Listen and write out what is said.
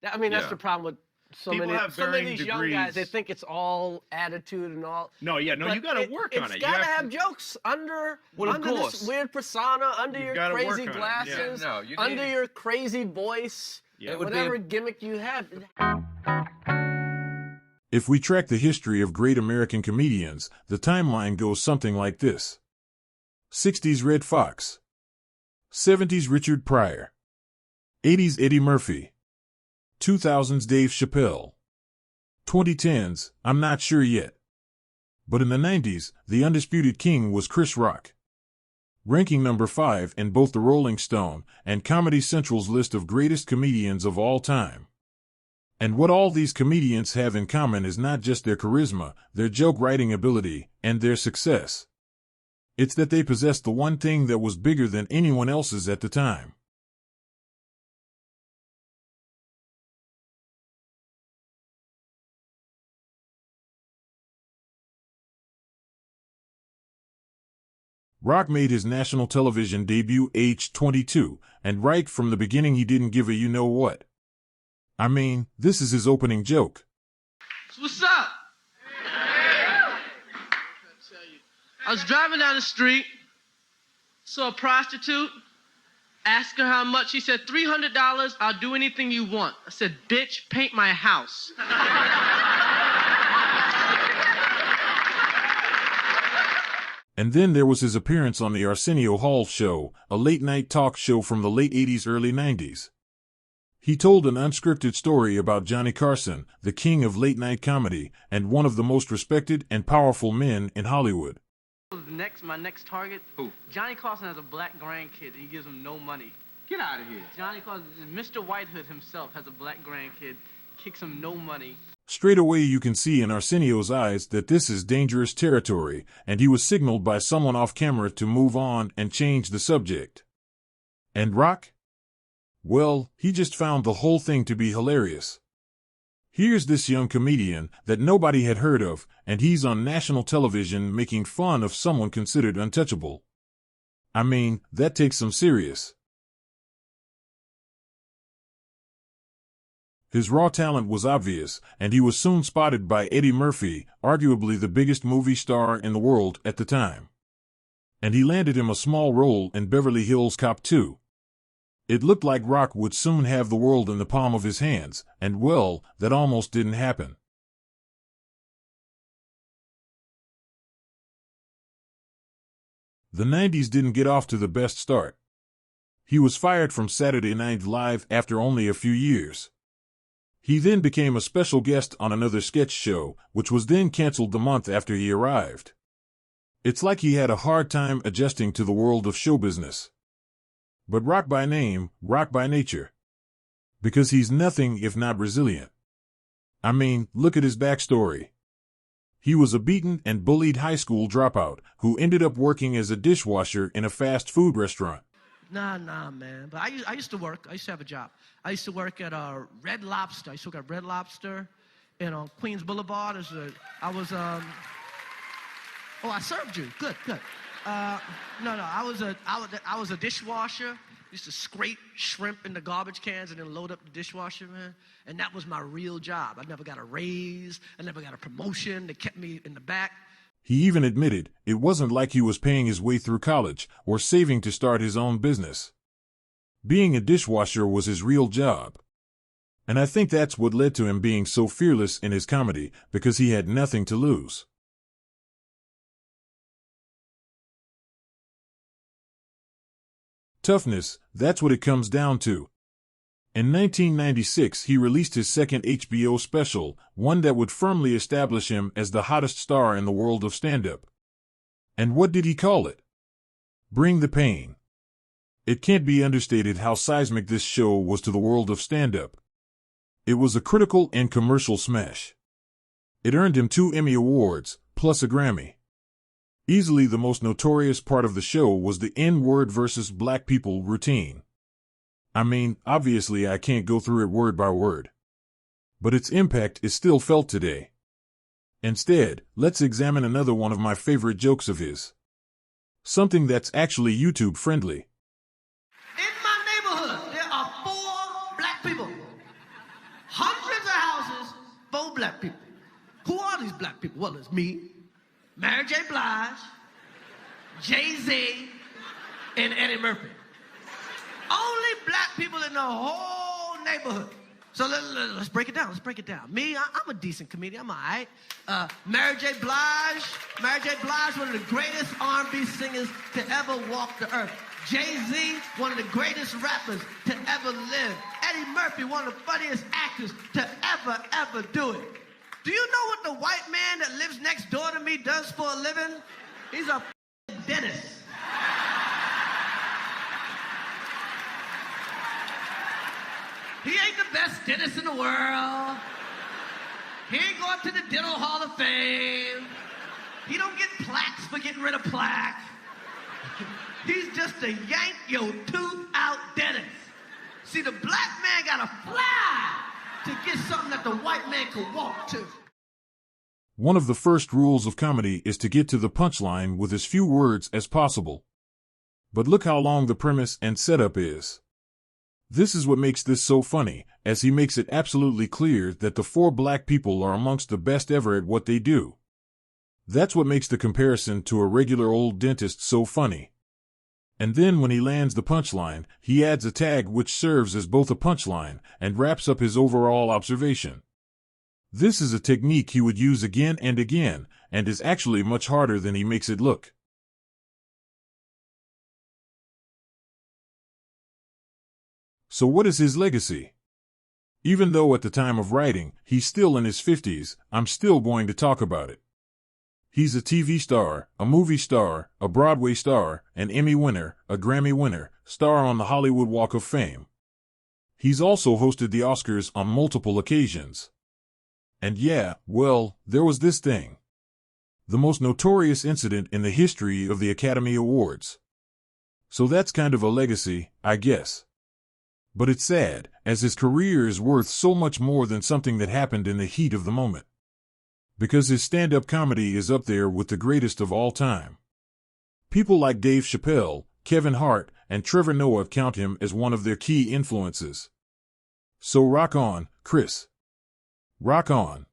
I mean, that's the problem with so People many have of these young degrees. guys. They think it's all attitude and all. No, you got to work on it. It's got to have jokes under this weird persona, under your crazy glasses, under your crazy voice, whatever gimmick you have. If we track the history of great American comedians, the timeline goes something like this. 60s Red Fox. 70s Richard Pryor. 80s Eddie Murphy. 2000s Dave Chappelle. 2010s, I'm not sure yet. But in the 90s, the undisputed king was Chris Rock. Ranking number 5 in both the Rolling Stone and Comedy Central's list of greatest comedians of all time. And what all these comedians have in common is not just their charisma, their joke writing ability, and their success. It's that they possess the one thing that was bigger than anyone else's at the time. Rock made his national television debut aged 22, and right from the beginning he didn't give a you-know-what. I mean, this is his opening joke. What's up? I was driving down the street, saw a prostitute, asked her how much. She said, $300, I'll do anything you want. I said, bitch, paint my house. And then there was his appearance on the Arsenio Hall Show, a late-night talk show from the late 80s, early 90s. He told an unscripted story about Johnny Carson, the king of late-night comedy, and one of the most respected and powerful men in Hollywood. My next target? Who? Johnny Carson has a black grandkid, and he gives him no money. Get out of here. Johnny Carson, Mr. Whitehood himself has a black grandkid, kicks him no money. Straight away you can see in Arsenio's eyes that this is dangerous territory, and he was signaled by someone off camera to move on and change the subject. And Rock? Well, he just found the whole thing to be hilarious. Here's this young comedian that nobody had heard of, and he's on national television making fun of someone considered untouchable. I mean, that takes some serious. His raw talent was obvious, and he was soon spotted by Eddie Murphy, arguably the biggest movie star in the world at the time. And he landed him a small role in Beverly Hills Cop II. It looked like Rock would soon have the world in the palm of his hands, and well, that almost didn't happen. The 90s didn't get off to the best start. He was fired from Saturday Night Live after only a few years. He then became a special guest on another sketch show, which was then canceled the month after he arrived. It's like he had a hard time adjusting to the world of show business. But rock by name, rock by nature. Because he's nothing if not resilient. I mean, look at his backstory. He was a beaten and bullied high school dropout who ended up working as a dishwasher in a fast food restaurant. Nah, man. But I used to work. I used to have a job. I used to work at Red Lobster. I used to work at Red Lobster in Queens Boulevard. I served you. Good. I was a dishwasher. Used to scrape shrimp in the garbage cans and then load up the dishwasher, man. And that was my real job. I never got a raise. I never got a promotion. They kept me in the back. He even admitted it wasn't like he was paying his way through college or saving to start his own business. Being a dishwasher was his real job. And I think that's what led to him being so fearless in his comedy, because he had nothing to lose. Toughness, that's what it comes down to. In 1996, he released his second HBO special, one that would firmly establish him as the hottest star in the world of stand-up. And what did he call it? Bring the Pain. It can't be understated how seismic this show was to the world of stand-up. It was a critical and commercial smash. It earned him 2 Emmy Awards, plus a Grammy. Easily the most notorious part of the show was the N-word versus black people routine. I mean, obviously I can't go through it word by word. But its impact is still felt today. Instead, let's examine another one of my favorite jokes of his. Something that's actually YouTube friendly. In my neighborhood, there are 4 black people. no black people. Who are these black people? Well, it's me, Mary J. Blige, Jay-Z, and Eddie Murphy. Only black people in the whole neighborhood. So let's break it down. Let's break it down. Me, I'm a decent comedian. I'm all right. Mary J. Blige, one of the greatest R&B singers to ever walk the earth. Jay-Z, one of the greatest rappers to ever live. Eddie Murphy, one of the funniest actors to ever do it. Do you know what the white man that lives next door to me does for a living? He's a dentist. He ain't the best dentist in the world. He ain't going to the Dental Hall of Fame. He don't get plaques for getting rid of plaque. He's just a yank your tooth out dentist. See, the black man gotta fly to get something that the white man could walk to. One of the first rules of comedy is to get to the punchline with as few words as possible. But look how long the premise and setup is. This is what makes this so funny, as he makes it absolutely clear that the four black people are amongst the best ever at what they do. That's what makes the comparison to a regular old dentist so funny. And then when he lands the punchline, he adds a tag which serves as both a punchline and wraps up his overall observation. This is a technique he would use again and again, and is actually much harder than he makes it look. So what is his legacy? Even though at the time of writing, he's still in his 50s, I'm still going to talk about it. He's a TV star, a movie star, a Broadway star, an Emmy winner, a Grammy winner, star on the Hollywood Walk of Fame. He's also hosted the Oscars on multiple occasions. And yeah, well, there was this thing. The most notorious incident in the history of the Academy Awards. So that's kind of a legacy, I guess. But it's sad, as his career is worth so much more than something that happened in the heat of the moment. Because his stand-up comedy is up there with the greatest of all time. People like Dave Chappelle, Kevin Hart, and Trevor Noah count him as one of their key influences. So rock on, Chris. Rock on.